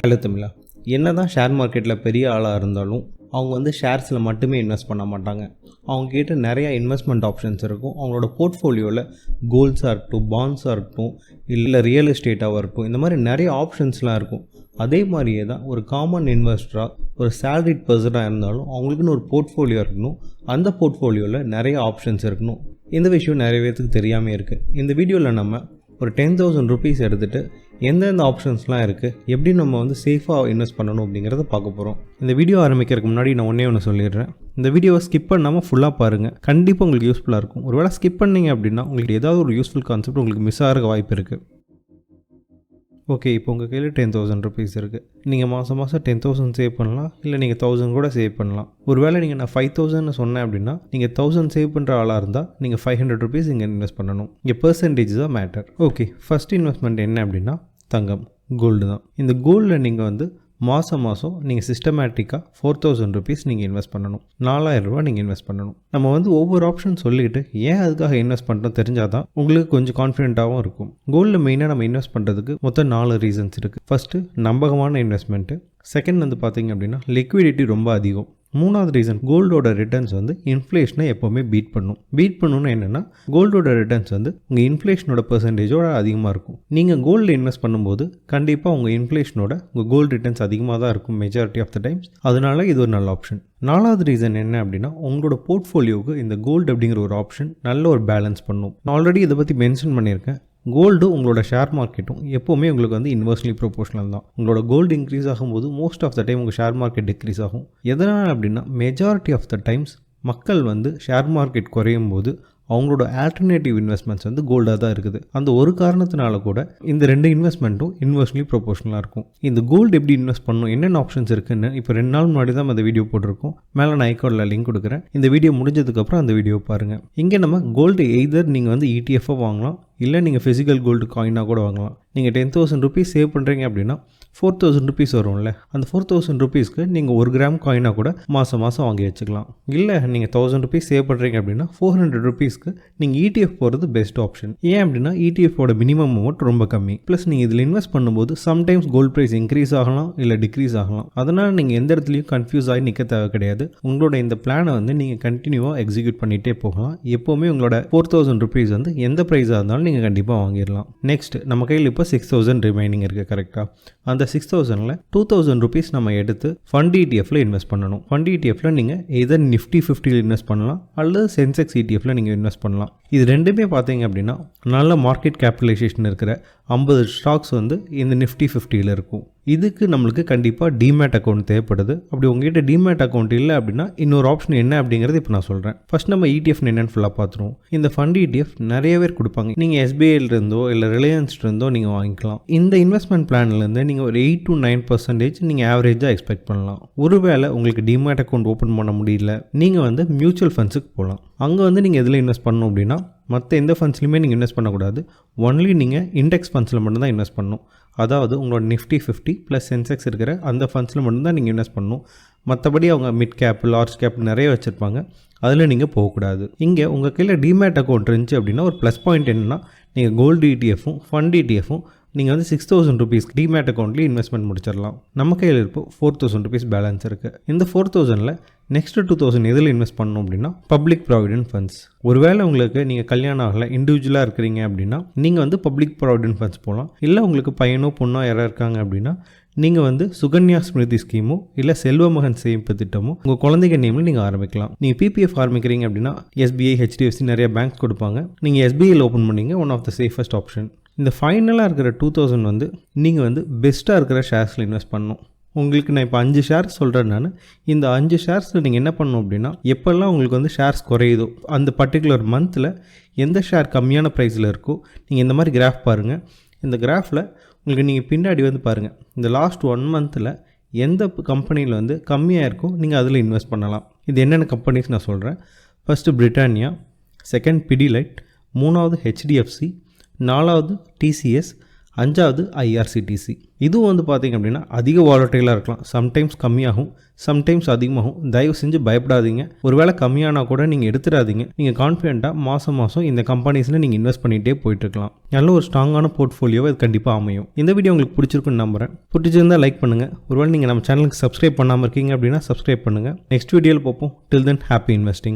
Hello தமிழா. என்ன தான் share மார்க்கெட்டில் பெரிய ஆளாக இருந்தாலும் அவங்க வந்து ஷேர்ஸில் மட்டுமே இன்வெஸ்ட் பண்ண மாட்டாங்க. அவங்கக்கிட்ட நிறையா இன்வெஸ்ட்மெண்ட் ஆப்ஷன்ஸ் இருக்கும். அவங்களோட போர்ட்ஃபோலியோவில் கோல்ட்ஸாக இருக்கட்டும், பாண்ட்ஸாக இருக்கட்டும், இல்லை ரியல் எஸ்டேட்டாக இருக்கட்டும், இந்த மாதிரி நிறைய ஆப்ஷன்ஸ்லாம் இருக்கும். அதே மாதிரியே தான் ஒரு காமன் இன்வெஸ்டராக, ஒரு சேலரிட் பர்சனாக இருந்தாலும் அவங்களுக்குன்னு ஒரு போர்ட்ஃபோலியோ இருக்கணும். அந்த போர்ட்ஃபோலியோவில் நிறைய ஆப்ஷன்ஸ் இருக்கணும். இந்த விஷயம் நிறைய பேருக்கு தெரியாமல் இருக்குது. இந்த வீடியோவில் நம்ம ஒரு 10,000 rupees எடுத்துகிட்டு எந்தெந்த ஆப்ஷன்ஸ்லாம் இருக்குது, எப்படி நம்ம வந்து சேஃபாக இன்வெஸ்ட் பண்ணணும் அப்படிங்கிறத பார்க்க போகிறோம். இந்த வீடியோ ஆரம்பிக்கிறதுக்கு முன்னாடி நான் ஒன்று சொல்லிடுறேன். இந்த வீடியோவை ஸ்கிப் பண்ணாமல் ஃபுல்லாக பாருங்கள். கண்டிப்பாக உங்களுக்கு யூஸ்ஃபுல்லாக இருக்கும். ஒருவேளை ஸ்கிப் பண்ணிங்க அப்படின்னா உங்களுக்கு ஏதாவது ஒரு யூஸ்ஃபுல் கான்செப்ட் உங்களுக்கு மிஸ் ஆகிற வாய்ப்பு இருக்குது. ஓகே, இப்போ உங்கள் கையில் 10,000 rupees இருக்குது. நீங்கள் மாதம் 10,000 சேவ் பண்ணலாம், இல்லை நீங்கள் 1,000 கூட சேவ் பண்ணலாம். ஒருவேளை நீங்கள் நான் 5,000 சொன்னேன் அப்படின்னா நீங்கள் 1,000 சேவ் பண்ணுற ஆளாக இருந்தால் நீங்கள் 500 rupees இங்கே இன்வெஸ்ட் பண்ணணும். இங்கே பெர்சன்டேஜ் தான் மேட்டர். ஓகே, ஃபஸ்ட் இன்வெஸ்ட்மெண்ட் என்ன அப்படின்னா தங்கம், கோல்டு தான். இந்த கோல்டில் நீங்கள் வந்து மாதம் நீங்கள் சிஸ்டமேட்டிக்காக 4,000 rupees நீங்கள் இன்வெஸ்ட் பண்ணணும். 4,000 ரூபா நீங்கள் இன்வெஸ்ட் பண்ணணும். நம்ம வந்து ஒவ்வொரு ஆப்ஷன் சொல்லிக்கிட்டு ஏன் அதுக்காக இன்வெஸ்ட் பண்ணுறோம் தெரிஞ்சால் தான் உங்களுக்கு கொஞ்சம் கான்ஃபிடென்ட்டாகவும் இருக்கும். கோல்டில் மெயினாக நம்ம இன்வெஸ்ட் பண்ணுறதுக்கு மொத்தம் 4 ரீசன்ஸ் இருக்குது. ஃபஸ்ட்டு நம்பகமான இன்வெஸ்ட்மெண்ட்டு. செகண்ட் வந்து பார்த்திங்க அப்படின்னா லிக்விடிட்டி ரொம்ப அதிகம். மூணாவது ரீசன், கோல்டோட ரிட்டர்ன்ஸ் வந்து இன்ஃப்ளேஷனை எப்போவுமே பீட் பண்ணணும்னு என்னென்னா கோல்டோட ரிட்டர்ன்ஸ் வந்து உங்கள் இன்ஃப்ளேஷனோட பெர்சன்டேஜோட அதிகமாக இருக்கும். நீங்கள் கோல்டில் இன்வெஸ்ட் பண்ணும்போது கண்டிப்பாக உங்கள் இன்ஃப்ளேஷனோட உங்கள் கோல்டு ரிட்டர்ன்ஸ் அதிகமாக தான் இருக்கும் மெஜாரிட்டி ஆஃப் த டைம்ஸ். அதனால இது ஒரு நல்ல ஆப்ஷன். நாலாவது ரீசன் என்ன அப்படின்னா உங்களோட போர்ட்ஃபோலியோவுக்கு இந்த கோல்டு அப்படிங்கிற ஒரு ஆப்ஷன் நல்ல ஒரு பேலன்ஸ் பண்ணும். நான் ஆல்ரெடி இதை பற்றி மென்ஷன் பண்ணியிருக்கேன். கோல்டு உங்களோட ஷேர் மார்க்கெட்டும் எப்போவுமே உங்களுக்கு வந்து இன்வெர்ஸ்லி ப்ரொபோஷனல் தான். உங்களோட கோல்டு இன்க்ரீஸ் ஆகும்போது மோஸ்ட் ஆஃப் த டைம் உங்கள் ஷேர் மார்க்கெட் டிக்ரீஸ் ஆகும். எதனால் அப்படின்னா மெஜாரிட்டி ஆஃப் த டைம்ஸ் மக்கள் வந்து ஷேர் மார்க்கெட் குறையும் போது அவங்களோட ஆல்டர்னேட்டிவ் இன்வெஸ்ட்மெண்ட்ஸ் வந்து கோல்டாக தான் இருக்குது. அந்த ஒரு காரணத்தினால கூட இந்த 2 இன்வெஸ்ட்மெண்ட்டும் இன்வெர்ஸ்லி ப்ரொபோஷனலாக இருக்கும். இந்த கோல்டு எப்படி இன்வெஸ்ட் பண்ணணும், என்னென்ன ஆப்ஷன்ஸ் இருக்குன்னு இப்போ 2 நாள் முன்னாடி தான் அந்த வீடியோ போட்டிருக்கோம். மேலே நான் ஐகானில் லிங்க் கொடுக்குறேன். இந்த வீடியோ முடிஞ்சதுக்கப்புறம் அந்த வீடியோ பாருங்கள். இங்கே நம்ம கோல்டு எய்தர் நீங்கள் வந்து ETF வாங்கலாம், இல்லை நீங்கள் ஃபிசிக்கல் கோல்டு காயினாக கூட வாங்கலாம். நீங்கள் 10,000 rupees சேவ் பண்ணுறீங்க அப்படின்னா 4,000 rupees வரும்ல, அந்த 4,000 rupeesக்கு நீங்கள் 1 கிராம் காயினாக கூட மாதம் வாங்கி வச்சுக்கலாம். இல்லை நீங்கள் 1,000 rupees சேவ் பண்ணுறீங்க அப்படின்னா 400 rupeesக்கு நீங்கள் ETF போகிறது பெஸ்ட் ஆப்ஷன். ஏன் அப்படின்னா ETFோட மினிமம் அமௌண்ட் ரொம்ப கம்மி. ப்ளஸ் நீங்கள் இதில் இன்வெஸ்ட் பண்ணும்போது சம்டைம்ஸ் கோல்டு ப்ரைஸ் இன்க்ரீஸ் ஆகலாம், இல்லை டிக்ரீஸ் ஆகலாம். அதனால் நீங்கள் எந்த இடத்துலையும் கன்ஃபியூஸ் ஆகி நிற்க தேவை கிடையாது. உங்களோட இந்த பிளானை வந்து நீங்கள் கண்டினியூவாக எக்ஸிக்யூட் பண்ணிகிட்டே போகலாம். எப்போவுமே உங்களோட 4,000 rupees வந்து எந்த ப்ரைஸாக இருந்தாலும் நீங்கள் கண்டிப்பாக வாங்கிடலாம். நெக்ஸ்ட், நம்ம கையில் இப்போ 6,000 ரிமைனிங் இருக்குது. கரெக்டாக அந்த 6,000ல் 2,000 rupees நம்ம எடுத்து ஃபண்ட் ETFல இன்வெஸ்ட் பண்ணணும். ஃபண்ட் ETFல நீங்கள் எதர் நிஃப்டி 50 இன்வெஸ்ட் பண்ணலாம், அல்லது சென்செக்ஸ் ETFல நீங்கள் இன்வெஸ்ட் பண்ணலாம். இது ரெண்டுமே பார்த்தீங்க அப்படின்னா நல்ல மார்க்கெட் கேபிட்டலைசேஷன் இருக்கிற 50 ஸ்டாக்ஸ் வந்து இந்த நிஃப்டி 50ல் இருக்கும். இதுக்கு நம்மளுக்கு கண்டிப்பாக டிமேட் அக்கௌண்ட் தேவைப்படுது. அப்படி உங்ககிட்ட டிமேட் அக்கௌண்ட் இல்லை அப்படின்னா இன்னொரு ஆப்ஷன் என்ன அப்படிங்கிறது இப்போ நான் சொல்கிறேன். ஃபர்ஸ்ட் நம்ம ETF என்னென்னு ஃபுல்லாக பார்த்துருவோம். இந்த ஃபண்ட் ETF நிறைய பேர் கொடுப்பாங்க. நீங்கள் SBIலேருந்தோ இல்லை ரிலையன்ஸ்லேருந்தோ நீங்கள் வாங்கிக்கலாம். இந்த இன்வெஸ்ட்மெண்ட் பிளான்லேருந்து நீங்கள் ஒரு 8 to 9% நீங்கள் ஆவரேஜாக எக்ஸ்பெக்ட் பண்ணலாம். ஒருவேளை உங்களுக்கு டிமேட் அக்கௌண்ட் ஓப்பன் பண்ண முடியல, நீங்கள் வந்து மியூச்சுவல் ஃபண்ட்ஸுக்கு போகலாம். அங்கே வந்து நீங்கள் எதில் இன்வெஸ்ட் பண்ணணும் அப்படின்னா மற்ற எந்த ஃபண்ட்ஸ்லையுமே நீங்கள் இன்வெஸ்ட் பண்ணக்கூடாது. ஒன்லி நீங்கள் இண்டெக்ஸ் ஃபண்ட்ஸில் மட்டும்தான் இன்வெஸ்ட் பண்ணணும். அதாவது உங்களோட நிஃப்டி 50 ப்ளஸ் சென்செக்ஸ் இருக்கிற அந்த ஃபண்ட்ஸில் மட்டும்தான் நீங்கள் இன்வெஸ்ட் பண்ணணும். மற்றபடி அவங்க மிட் கேப், லார்ஜ் கேப் நிறைய வச்சுருப்பாங்க, அதில் நீங்கள் போகக்கூடாது. இங்கே உங்கள் கையில் டிமேட் அக்கௌண்ட் இருந்துச்சு அப்படின்னா ஒரு ப்ளஸ் பாயிண்ட் என்னென்னா நீங்கள் கோல்டு ETFும் ஃபண்ட் ETFும் நீங்கள் வந்து 6,000 rupees டிமேட் அக்கௌண்ட்லேயே இன்வெஸ்ட்மெண்ட் முடிச்சிடலாம். நம்ம கையில் இப்போ 4,000 rupees பேலன்ஸ் இருக்குது. இந்த 4,000ல் நெக்ஸ்ட்டு 2,000 எதில் இன்வெஸ்ட் பண்ணணும் அப்படின்னா பப்ளிக் ப்ராவிடென்ட் ஃபண்ட்ஸ். ஒருவேளை உங்களுக்கு நீங்கள் கல்யாணம் ஆகலை, இண்டிவிஜுவலாக இருக்கிறீங்க அப்படின்னா நீங்கள் வந்து பப்ளிக் ப்ராவிடென்ட் ஃபண்ட்ஸ் போகலாம். இல்லை உங்களுக்கு பையனோ பொண்ணோ யாராக இருக்காங்க அப்படின்னா நீங்கள் வந்து சுகன்யா ஸ்மிருதி ஸ்கீமோ இல்லை செல்வ மகன் சேமிப்பு திட்டமோ உங்கள் குழந்தைங்க நேமில் நீங்கள் ஆரம்பிக்கலாம். நீங்கள் PPF ஆரம்பிக்கிறீங்க அப்படின்னா SBI, HDFC நிறைய பேங்க்ஸ் கொடுப்பாங்க. நீங்கள் SBIயில் ஓப்பன் பண்ணிங்க, one of the safest option. இந்த ஃபைனலாக இருக்கிற 2,000 வந்து நீங்கள் வந்து பெஸ்ட்டாக இருக்கிற ஷேர்ஸில் இன்வெஸ்ட் பண்ணணும். உங்களுக்கு நான் இப்போ 5 ஷேர்ஸ் சொல்கிறேன். நான் இந்த 5 ஷேர்ஸில் நீங்கள் என்ன பண்ணணும் அப்படின்னா எப்போல்லாம் உங்களுக்கு வந்து ஷேர்ஸ் குறையுதோ அந்த பர்டிகுலர் மந்தில் எந்த ஷேர் கம்மியான ப்ரைஸில் இருக்கோ நீங்கள் இந்த மாதிரி கிராஃப் பாருங்கள். இந்த கிராஃபில் உங்களுக்கு நீங்கள் பின்னாடி வந்து பாருங்கள், இந்த லாஸ்ட் 1 monthல் எந்த கம்பெனியில் வந்து கம்மியாக இருக்கோ நீங்கள் அதில் இன்வெஸ்ட் பண்ணலாம். இது என்னென்ன கம்பெனிஸ் நான் சொல்கிறேன். ஃபஸ்ட்டு பிரிட்டானியா, செகண்ட் பிடிலைட், மூணாவது HDFC, 4வது TCS, 5வது ஐஆர்சிடிசி. இதுவும் வந்து பார்த்திங்க அப்படின்னா அதிக வாலட்டைலாக இருக்கலாம். சம்டைம்ஸ் கம்மியாகும், சம்டைம்ஸ் அதிகமாகும். தயவு செஞ்சு பயப்படாதீங்க. ஒருவேளை கம்மியானால் கூட நீங்கள் எடுத்துடாதீங்க. நீங்கள் கான்ஃபிடென்ட்டாக மாதம் இந்த கம்பெனிஸில் நீங்கள் இன்வெஸ்ட் பண்ணிகிட்டே போயிட்டுருக்கலாம். நல்ல ஒரு ஸ்ட்ராங்கான போர்ட்ஃபோலியோவை இது கண்டிப்பாக அமையும். இந்த வீடியோ உங்களுக்கு பிடிச்சிருக்குன்னு நம்புகிறேன். பிடிச்சிருந்தால் லைக் பண்ணுங்கள். ஒருவேளை நீங்கள் நம்ம சேனலுக்கு சப்ஸ்கிரைப் பண்ணாமல் இருக்கீங்க அப்படின்னா சப்ஸ்கிரைப் பண்ணுங்கள். நெக்ஸ்ட் வீடியோவில் பார்ப்போம். டில் தென் ஹாப்பி இன்வெஸ்டிங்.